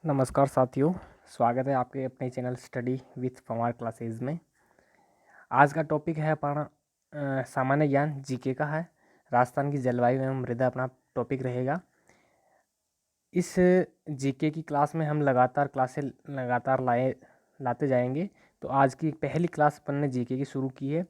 नमस्कार साथियों, स्वागत है आपके अपने channel study with Pawar classes में। आज का टॉपिक है अपना सामान्य ज्ञान जीके का है। राजस्थान की जलवायु एवं मृदा अपना टॉपिक रहेगा। इस जीके की क्लास में हम लगातार लाते जाएंगे। तो आज की पहली क्लास अपन ने जीके की शुरू की है।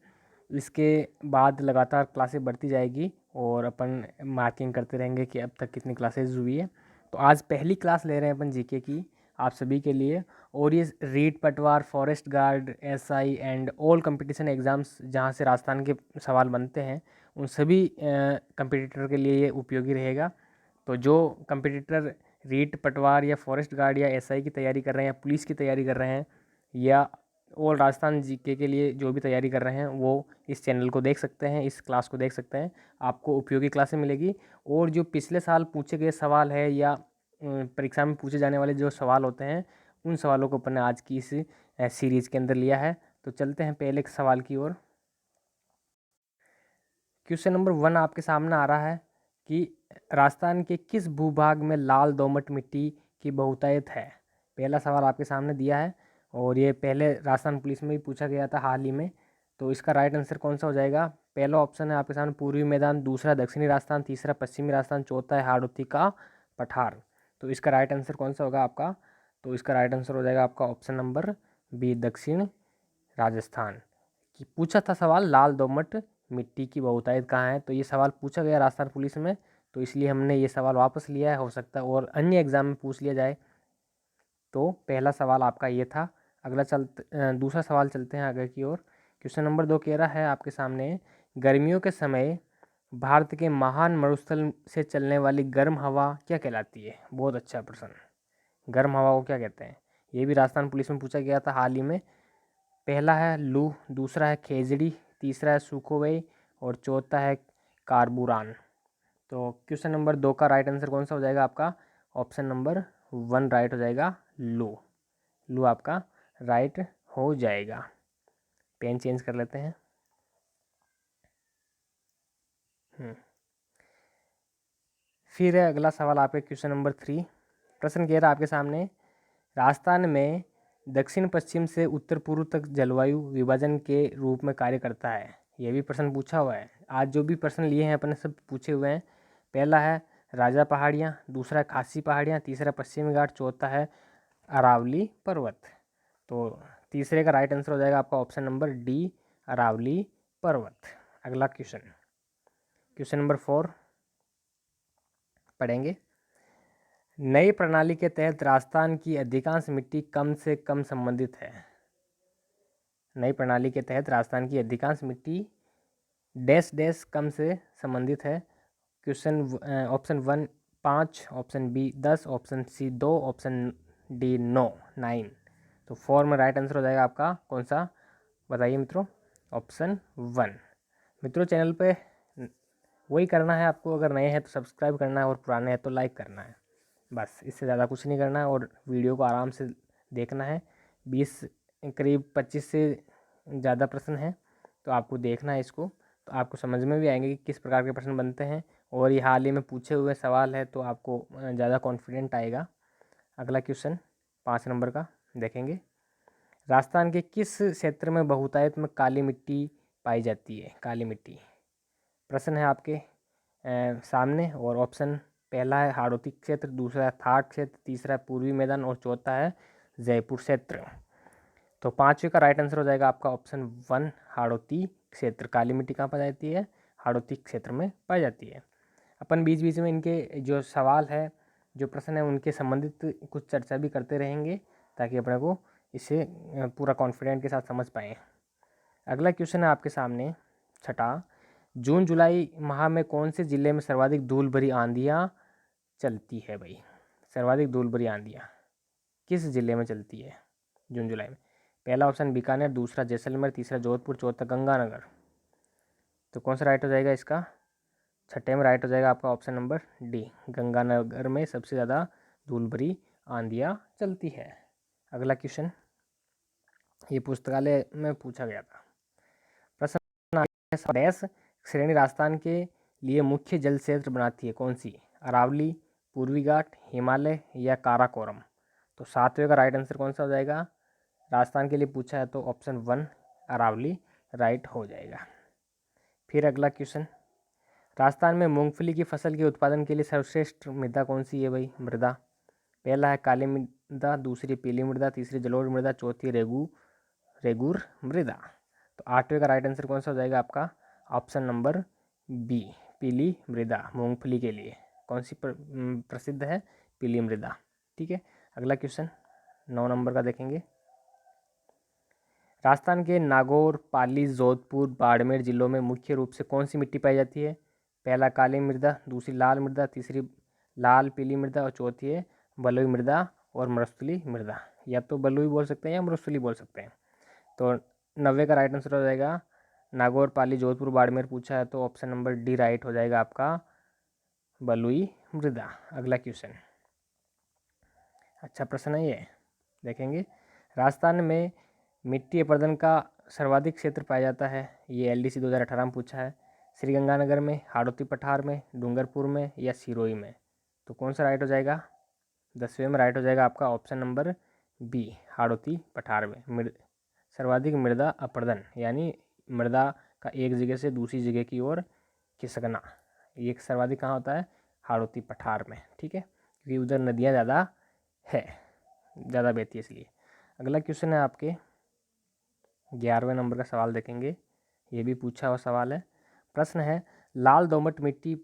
इसके बाद लगातार क्लासें बढ़ती जाएगी और अपन मार्किंग करते रहेंगे कि अब तक कितनी क्लासेज हुई है। तो आज पहली क्लास ले रहे हैं अपन जीके की आप सभी के लिए। और ये रीट पटवार, forest guard, SI and all competition exams जहाँ से राजस्थान के सवाल बनते हैं उन सभी कंपटीटर के लिए ये उपयोगी रहेगा। तो जो कंपटीटर रीट पटवार या फॉरेस्ट गार्ड या एसआई की तैयारी कर रहे हैं या पुलिस की तैयारी कर रहे हैं या ऑल राजस्थान जीके के लिए जो भी तैयारी कर रहे हैं वो इस चैनल को देख सकते हैं, इस क्लास को देख सकते हैं। आपको उपयोगी क्लासें मिलेगी। और जो पिछले साल पूछे गए सवाल है या परीक्षा में पूछे जाने वाले जो सवाल होते हैं उन सवालों को अपन ने आज की इस सीरीज़ के अंदर लिया है। तो चलते हैं पहले सवाल की ओर। क्वेश्चन नंबर 1 आपके सामने आ रहा है कि राजस्थान के किस भूभाग में लाल दोमट मिट्टी की बहुतायत है। पहला सवाल आपके सामने दिया है और ये पहले राजस्थान पुलिस में भी पूछा गया था हाल ही में। तो इसका राइट आंसर कौन सा हो जाएगा? पहला ऑप्शन है आपके सामने पूर्वी मैदान, दूसरा दक्षिणी राजस्थान, तीसरा पश्चिमी राजस्थान, चौथा है हाड़ौती का पठार। तो इसका राइट आंसर कौन सा होगा आपका? तो इसका राइट आंसर हो जाएगा आपका ऑप्शन नंबर बी, दक्षिण राजस्थान। कि पूछा था सवाल लाल दोमट मिट्टी की बहुतायत कहाँ है, तो ये सवाल पूछा गया राजस्थान पुलिस में, तो इसलिए हमने ये सवाल वापस लिया है। हो सकता है और अन्य एग्जाम में पूछ लिया जाए। तो पहला सवाल आपका ये था। दूसरा सवाल चलते हैं आगे की ओर। क्वेश्चन नंबर 2 कह रहा है आपके सामने, गर्मियों के समय भारत के महान मरुस्थल से चलने वाली गर्म हवा क्या कहलाती है? बहुत अच्छा प्रश्न। गर्म हवा को क्या कहते हैं? ये भी राजस्थान पुलिस में पूछा गया था हाल ही में। पहला है लू, दूसरा है खेजड़ी, तीसरा है सुखोवई और चौथा है कारबूरान। तो क्वेश्चन नंबर 2 का राइट आंसर कौन सा हो जाएगा आपका? ऑप्शन नंबर 1 राइट हो जाएगा, लू। लू आपका राइट हो जाएगा। पेन चेंज कर लेते हैं। फिर है अगला सवाल आपके क्वेश्चन नंबर 3। प्रश्न कह रहा है आपके सामने, राजस्थान में दक्षिण पश्चिम से उत्तर पूर्व तक जलवायु विभाजन के रूप में कार्य करता है। ये भी प्रश्न पूछा हुआ है। आज जो भी प्रश्न लिए हैं अपने सब पूछे हुए हैं। पहला है राजा पहाड़ियाँ, दूसरा है खासी पहाड़ियाँ, तीसरा पश्चिमी घाट, चौथा है अरावली पर्वत। तो तीसरे का राइट आंसर हो जाएगा आपका ऑप्शन नंबर डी, अरावली पर्वत। अगला क्वेश्चन नंबर 4 पढ़ेंगे। नई प्रणाली के तहत राजस्थान की अधिकांश मिट्टी कम से कम संबंधित है। नई प्रणाली के तहत राजस्थान की अधिकांश मिट्टी डैश डैश कम से संबंधित है। Question option 1 5, option B 10, option C 2, option D 9। तो 4 में राइट आंसर हो जाएगा आपका कौन सा? बताइए मित्रों। ऑप्शन 1। मित्रों चैनल पे वही करना है आपको, अगर नए हैं तो सब्सक्राइब करना है और पुराने हैं तो लाइक करना है। बस इससे ज़्यादा कुछ नहीं करना है और वीडियो को आराम से देखना है। 20 करीब 25 से ज़्यादा प्रश्न हैं तो आपको देखना है इसको, तो आपको समझ में भी आएंगे कि किस प्रकार के प्रश्न बनते हैं। और ये हाल ही में पूछे हुए सवाल है तो आपको ज़्यादा कॉन्फिडेंट आएगा। अगला क्वेश्चन 5 नंबर का देखेंगे। राजस्थान के किस क्षेत्र में बहुतायत में काली मिट्टी पाई जाती है? काली मिट्टी प्रश्न है आपके सामने। और ऑप्शन पहला है हाड़ौती क्षेत्र, दूसरा है थाट क्षेत्र, तीसरा है पूर्वी मैदान और चौथा है जयपुर क्षेत्र। तो 5वें का राइट आंसर हो जाएगा आपका ऑप्शन 1, हाड़ौती क्षेत्र। काली मिट्टी कहाँ पाई जाती है? हाड़ौती क्षेत्र में पाई जाती है। अपन बीच बीच में इनके जो सवाल है, जो प्रश्न है, उनके संबंधित कुछ चर्चा भी करते रहेंगे ताकि अपने को इसे पूरा कॉन्फिडेंट के साथ समझ पाएँ। अगला क्वेश्चन है आपके सामने छठा, जून जुलाई माह में कौन से ज़िले में सर्वाधिक धूल भरी आंधियाँ चलती है? भाई सर्वाधिक धूल भरी आंधियाँ किस ज़िले में चलती है जून जुलाई में? पहला ऑप्शन बीकानेर, दूसरा जैसलमेर, तीसरा जोधपुर, चौथा गंगानगर। तो कौन सा राइट हो जाएगा इसका? छठे में राइट हो जाएगा आपका ऑप्शन नंबर डी, गंगानगर में सबसे ज़्यादा धूल भरी आंधियाँ चलती है। अगला क्वेश्चन ये पुस्तकालय में पूछा गया था। प्रश्न स्वदेश श्रेणी राजस्थान के लिए मुख्य जल क्षेत्र बनाती है कौन सी? अरावली, पूर्वी घाट, हिमालय या काराकोरम। तो 7वें का राइट आंसर कौन सा हो जाएगा? राजस्थान के लिए पूछा है तो ऑप्शन 1 अरावली राइट हो जाएगा। फिर अगला क्वेश्चन, राजस्थान में मूंगफली की फसल के उत्पादन के लिए सर्वश्रेष्ठ मृदा कौन सी है भाई? मृदा पहला है काली मृदा, दूसरी पीली मृदा, तीसरी जलोढ़ मृदा, चौथी रेगूर मृदा। तो 8वें का राइट आंसर कौन सा हो जाएगा आपका? ऑप्शन नंबर बी पीली मृदा। मूंगफली के लिए कौन सी प्रसिद्ध है? पीली मृदा। ठीक है, अगला क्वेश्चन 9 नंबर का देखेंगे। राजस्थान के नागौर, पाली, जोधपुर, बाड़मेर जिलों में मुख्य रूप से कौन सी मिट्टी पाई जाती है? पहला काली मृदा, दूसरी लाल मृदा, तीसरी लाल पीली मृदा और चौथी है बलुई मृदा और मरुस्थली मृदा। या तो बलुई बोल सकते हैं या मरुस्थली बोल सकते हैं। तो 90 का राइट आंसर हो जाएगा नागौर, पाली, जोधपुर, बाड़मेर पूछा है तो ऑप्शन नंबर डी राइट हो जाएगा आपका, बलुई मृदा। अगला क्वेश्चन, अच्छा प्रश्न है ये, देखेंगे। राजस्थान में मिट्टी अपरदन का सर्वाधिक क्षेत्र पाया जाता है, ये एलडीसी 2018 में पूछा है। श्रीगंगानगर में, हाड़ौती पठार में, डूंगरपुर में या सिरोही में? तो कौन सा राइट हो जाएगा? 10वें में राइट हो जाएगा आपका ऑप्शन नंबर बी हाड़ौती पठार में। सर्वाधिक मृदा अपरदन यानी मृदा का एक जगह से दूसरी जगह की ओर खिसकना, ये सर्वाधिक कहाँ होता है? हाड़ौती पठार में। ठीक है, क्योंकि उधर नदियाँ ज़्यादा है, ज़्यादा बहती है इसलिए। अगला क्वेश्चन है आपके 11वें नंबर का सवाल देखेंगे, ये भी पूछा हुआ सवाल है। प्रश्न है, लाल दोमट मिट्टी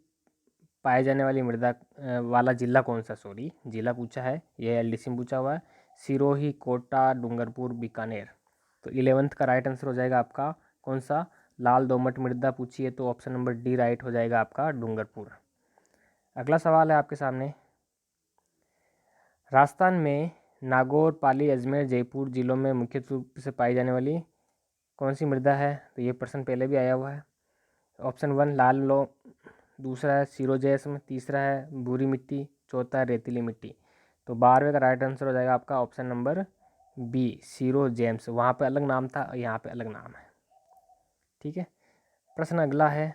पाए जाने वाली मृदा वाला जिला कौन सा? सॉरी, जिला पूछा है, ये एलडीसी में पूछा हुआ है। सिरोही, कोटा, डूंगरपुर, बीकानेर। तो 11th का राइट आंसर हो जाएगा आपका कौन सा? लाल दोमट मृदा पूछी है तो ऑप्शन नंबर डी राइट हो जाएगा आपका, डूंगरपुर। अगला सवाल है आपके सामने, राजस्थान में नागौर, पाली, अजमेर, जयपुर जिलों में मुख्य रूप से पाई जाने वाली कौन सी मृदा है? तो ये प्रश्न पहले भी आया हुआ है। ऑप्शन 1 लाल लो, दूसरा है सीरोजेस्म, तीसरा है भूरी मिट्टी, चौथा है रेतीली मिट्टी। तो 12वें का राइट आंसर हो जाएगा आपका ऑप्शन नंबर बी सीरोजेम्स। वहाँ पे अलग नाम था, यहाँ पे अलग नाम है। ठीक है, प्रश्न अगला है,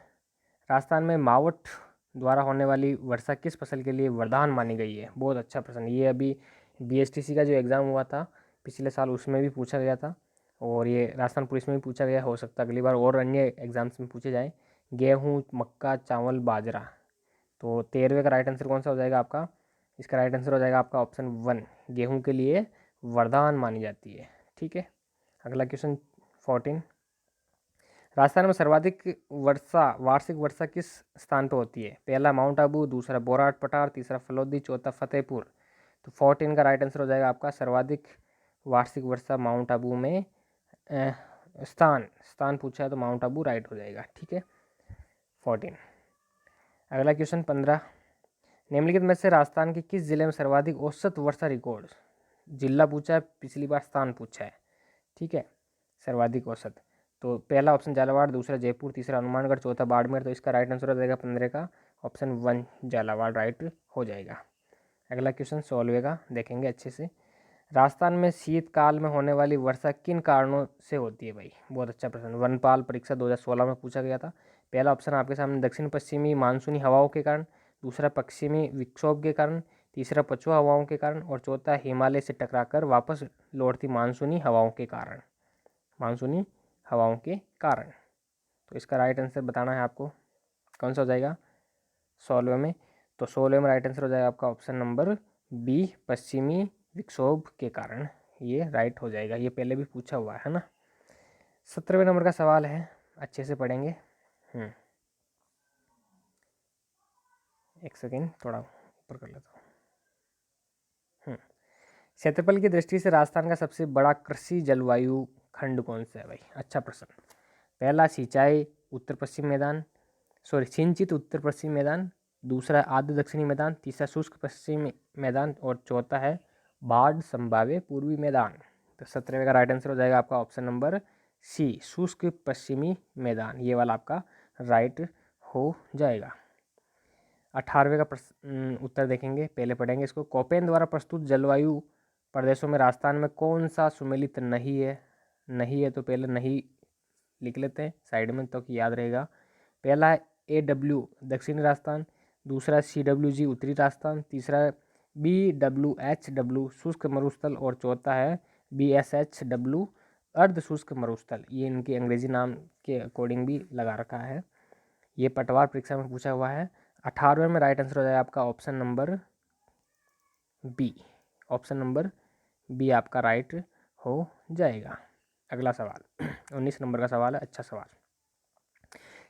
राजस्थान में मावठ द्वारा होने वाली वर्षा किस फसल के लिए वरदान मानी गई है? बहुत अच्छा प्रश्न, ये अभी बीएसटीसी का जो एग्ज़ाम हुआ था पिछले साल उसमें भी पूछा गया था और ये राजस्थान पुलिस में भी पूछा गया, हो सकता है अगली बार और अन्य एग्जाम्स में पूछे जाए। गेहूँ, मक्का, चावल, बाजरा। तो 13वें का राइट आंसर कौन सा हो जाएगा आपका? इसका राइट आंसर हो जाएगा आपका ऑप्शन 1 गेहूँ के लिए वरदान मानी जाती है। ठीक है, अगला क्वेश्चन 14, राजस्थान में सर्वाधिक वर्षा, वार्षिक वर्षा किस स्थान पर होती है? पहला माउंट आबू, दूसरा बोराट पठार, तीसरा फलोदी, चौथा फतेहपुर। तो 14 का राइट आंसर हो जाएगा आपका सर्वाधिक वार्षिक वर्षा माउंट आबू में स्थान पूछा है तो माउंट आबू राइट हो जाएगा। ठीक है, 14। अगला क्वेश्चन 15, निम्नलिखित में से राजस्थान के किस जिले में सर्वाधिक औसत वर्षा रिकॉर्ड? जिला पूछा है, पिछली बार स्थान पूछा है। ठीक है, सर्वाधिक औसत, तो पहला ऑप्शन झालावाड़, दूसरा जयपुर, तीसरा हनुमानगढ़, चौथा बाड़मेर। तो इसका राइट आंसर हो जाएगा 15 का ऑप्शन 1 झालावाड़ राइट हो जाएगा। अगला क्वेश्चन 16 का देखेंगे अच्छे से, राजस्थान में शीतकाल में होने वाली वर्षा किन कारणों से होती है? भाई बहुत अच्छा प्रश्न, वनपाल परीक्षा 2016 में पूछा गया था। पहला ऑप्शन आपके सामने दक्षिण पश्चिमी मानसूनी हवाओं के कारण, दूसरा पश्चिमी विक्षोभ के कारण, तीसरा पछुआ हवाओं के कारण और चौथा हिमालय से टकराकर वापस लौटती मानसूनी हवाओं के कारण। मानसूनी हवाओं के कारण, तो इसका राइट आंसर बताना है आपको, कौन सा हो जाएगा 16वें में? तो 16वें में राइट आंसर हो जाएगा आपका ऑप्शन नंबर बी पश्चिमी विक्षोभ के कारण, ये राइट हो जाएगा। ये पहले भी पूछा हुआ है ना। 17वें नंबर का सवाल है, अच्छे से पढ़ेंगे। एक सेकेंड, थोड़ा ऊपर कर लेता हूँ। क्षेत्रफल की दृष्टि से राजस्थान का सबसे बड़ा कृषि जलवायु खंड कौन सा है? भाई अच्छा प्रश्न, पहला सिंचाई उत्तर पश्चिम मैदान, सिंचित उत्तर पश्चिम मैदान, दूसरा आर्द्र दक्षिणी मैदान, तीसरा शुष्क पश्चिमी मैदान और चौथा है बाढ़ संभाव्य पूर्वी मैदान। तो 17वें का राइट आंसर हो जाएगा आपका ऑप्शन नंबर सी शुष्क पश्चिमी मैदान, ये वाला आपका राइट हो जाएगा। 18वें का उत्तर देखेंगे, पहले पढ़ेंगे इसको। कोपेन द्वारा प्रस्तुत जलवायु प्रदेशों में राजस्थान में कौन सा सुमेलित नहीं है? नहीं है तो पहले नहीं लिख लेते हैं साइड में तो कि याद रहेगा। पहला है AW दक्षिणी राजस्थान, दूसरा CWG उत्तरी राजस्थान, तीसरा BWHW शुष्क मरुस्थल और चौथा है BSHW अर्ध शुष्क मरुस्थल। ये इनके अंग्रेजी नाम के अकॉर्डिंग भी लगा रखा है। ये पटवार परीक्षा में पूछा हुआ है। 18वें में राइट आंसर हो जाएगा आपका option number B. Option number B आपका राइट हो जाएगा। अगला सवाल 19 नंबर का सवाल है, अच्छा सवाल।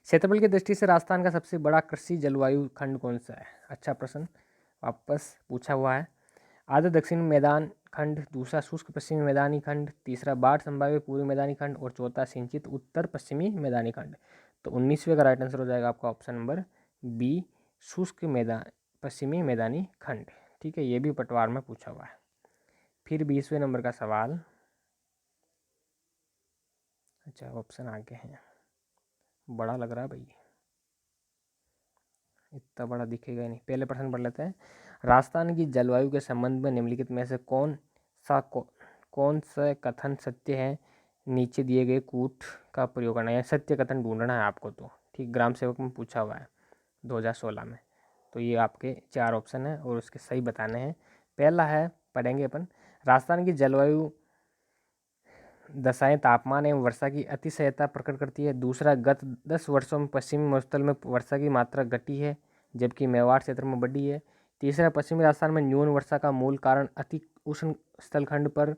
क्षेत्रफल की दृष्टि से राजस्थान का सबसे बड़ा कृषि जलवायु खंड कौन सा है? अच्छा प्रश्न वापस पूछा हुआ है। आधा दक्षिण मैदान खंड, दूसरा शुष्क पश्चिमी मैदानी खंड, तीसरा बाढ़ संभाव्य पूर्वी मैदानी खंड और चौथा सिंचित उत्तर पश्चिमी मैदानी खंड। तो 19वें का राइट आंसर हो जाएगा आपका ऑप्शन नंबर बी, शुष्क मैदान पश्चिमी मैदानी खंड। ठीक है, ये भी पटवार में पूछा हुआ है। फिर 20वें नंबर का सवाल, अच्छा ऑप्शन आगे हैं, बड़ा लग रहा है भाई, इतना बड़ा दिखेगा नहीं। पहले प्रश्न पढ़ लेते हैं। राजस्थान की जलवायु के संबंध में निम्नलिखित में से कौन सा कथन सत्य है? नीचे दिए गए कूट का प्रयोग करना है, सत्य कथन ढूंढना है आपको। तो ठीक, ग्राम सेवक में पूछा हुआ है 2016 में। तो ये आपके 4 ऑप्शन है और उसके सही बताने हैं। पहला है, पढ़ेंगे अपन, राजस्थान की जलवायु दशाएं तापमान एवं वर्षा की अतिशयता प्रकट करती है। दूसरा, गत 10 वर्षों में पश्चिमी मरुस्थल में वर्षा की मात्रा घटी है जबकि मेवाड़ क्षेत्र में बढ़ी है। तीसरा, पश्चिमी राजस्थान में न्यून वर्षा का मूल कारण अति उष्ण स्थलखंड पर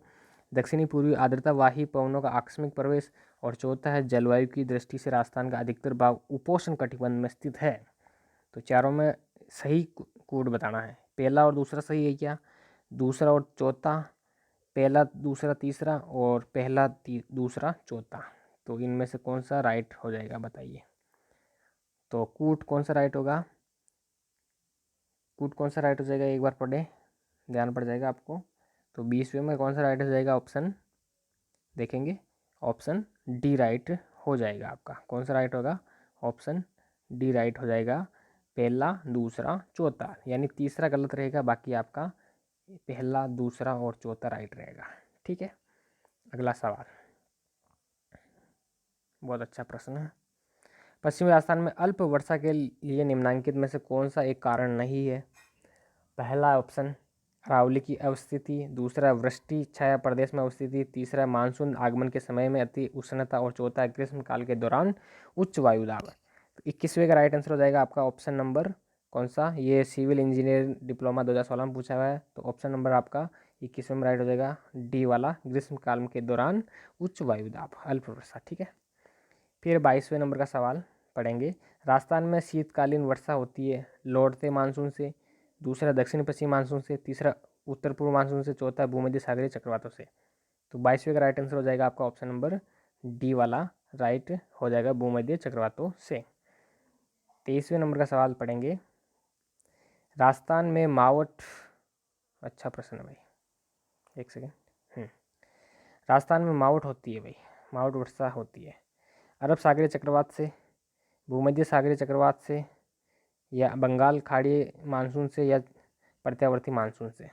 दक्षिणी पूर्वी आर्द्रतावाही पवनों का आकस्मिक प्रवेश। और चौथा है, जलवायु की दृष्टि से राजस्थान का अधिकतर भाग उपोष्ण कटिबंध में स्थित है। तो चारों में सही कोड बताना है। पहला और दूसरा सही है क्या? दूसरा और चौथा, पहला दूसरा तीसरा और पहला दूसरा चौथा, तो इनमें से कौन सा राइट हो जाएगा बताइए। तो कूट कौन सा राइट होगा? कूट कौन सा राइट हो जाएगा, एक बार पढ़े, ध्यान पड़ जाएगा आपको। तो 20वें में कौन सा राइट हो जाएगा? ऑप्शन देखेंगे, ऑप्शन डी राइट हो जाएगा आपका। कौन सा राइट होगा? ऑप्शन डी राइट हो जाएगा। पहला दूसरा चौथा, यानी तीसरा गलत रहेगा, बाकी आपका पहला दूसरा और चौथा राइट रहेगा। ठीक है, अगला सवाल, बहुत अच्छा प्रश्न है। पश्चिमी राजस्थान में अल्प वर्षा के लिए निम्नलिखित में से कौन सा एक कारण नहीं है? पहला ऑप्शन अरावली की अवस्थिति, दूसरा वृष्टि छाया प्रदेश में अवस्थिति, तीसरा मानसून आगमन के समय में अति उष्णता और चौथा ग्रीष्म काल के दौरान उच्च वायु दाब। तो 21वें का राइट आंसर हो जाएगा आपका ऑप्शन नंबर कौन सा? ये सिविल इंजीनियर डिप्लोमा 2016 में पूछा हुआ है। तो ऑप्शन नंबर आपका 21वें में राइट हो जाएगा डी वाला, ग्रीष्म काल के दौरान उच्च वायु दाब, अल्प वर्षा। ठीक है, फिर 22वें नंबर का सवाल पढ़ेंगे। राजस्थान में शीतकालीन वर्षा होती है लौटते मानसून से, दूसरा दक्षिण पश्चिम मानसून से, तीसरा उत्तर पूर्व मानसून से, चौथा भूमध्य सागरीय चक्रवातों से। तो 22वें का राइट आंसर हो जाएगा आपका ऑप्शन नंबर डी वाला, राइट हो जाएगा भूमध्य चक्रवातों से। 23वें नंबर का सवाल पढ़ेंगे। राजस्थान में मावठ, अच्छा प्रश्न है भाई, एक सेकेंड। राजस्थान में मावठ होती है भाई, मावठ वर्षा होती है अरब सागरीय चक्रवात से, भूमध्य सागरीय चक्रवात से, या बंगाल खाड़ी मानसून से, या प्रत्यावर्ती मानसून से।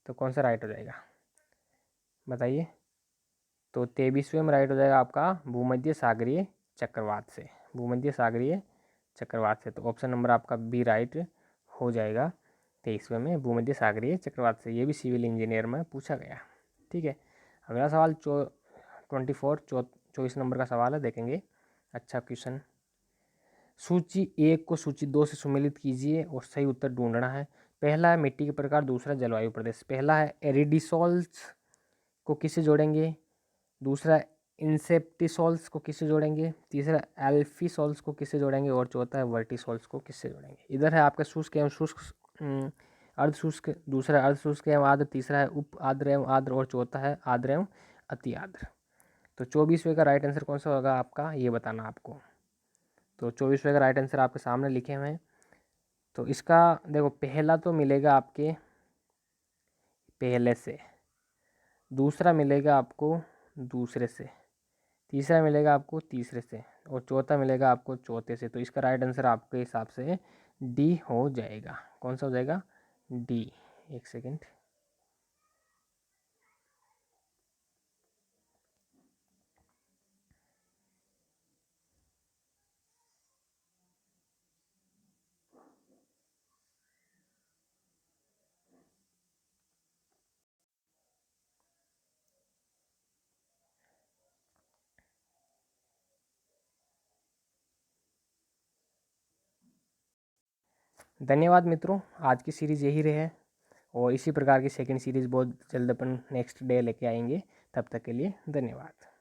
तो कौन सा राइट हो जाएगा बताइए। तो 23वें में राइट हो जाएगा आपका भूमध्य सागरीय चक्रवात से, भूमध्य सागरीय चक्रवात से। तो ऑप्शन नंबर आपका बी राइट हो जाएगा 23वें में, भूमध्य सागरीय चक्रवात से। ये भी सिविल इंजीनियर में पूछा गया। ठीक है, अगला सवाल 24 नंबर का सवाल है, देखेंगे। अच्छा क्वेश्चन। सूची 1 को सूची 2 से सुमेलित कीजिए और सही उत्तर ढूंढना है। पहला है मिट्टी के प्रकार, दूसरा जलवायु प्रदेश। पहला है एरिडिसोल्स को किससे जोड़ेंगे, दूसरा इंसेप्टिसोल्स को किससे जोड़ेंगे, तीसरा एल्फिसोल्स को किससे जोड़ेंगे और चौथा है वर्टिसोल्स को किससे जोड़ेंगे। इधर है आपका शुष्क एवं शुष्क अर्ध शुष्क, दूसरा अर्ध शुष्क एवं आर्द्र, तीसरा है उप आर्द्र एवं आर्द्र और चौथा है आर्द्र एवं अति आर्द्र। तो 24वें का राइट आंसर कौन सा होगा आपका, ये बताना आपको। तो 24वें का राइट आंसर आपके सामने लिखे हुए हैं। तो इसका देखो, पहला तो मिलेगा आपके पहले से, दूसरा मिलेगा आपको दूसरे से, तीसरा मिलेगा आपको तीसरे से और चौथा मिलेगा आपको चौथे से। तो इसका राइट आंसर आपके हिसाब से डी हो जाएगा। कौन सा हो जाएगा? डी। एक सेकेंड, धन्यवाद मित्रों, आज की सीरीज़ यही रहे और इसी प्रकार की सेकंड सीरीज़ बहुत जल्द अपन नेक्स्ट डे लेके आएंगे। तब तक के लिए धन्यवाद।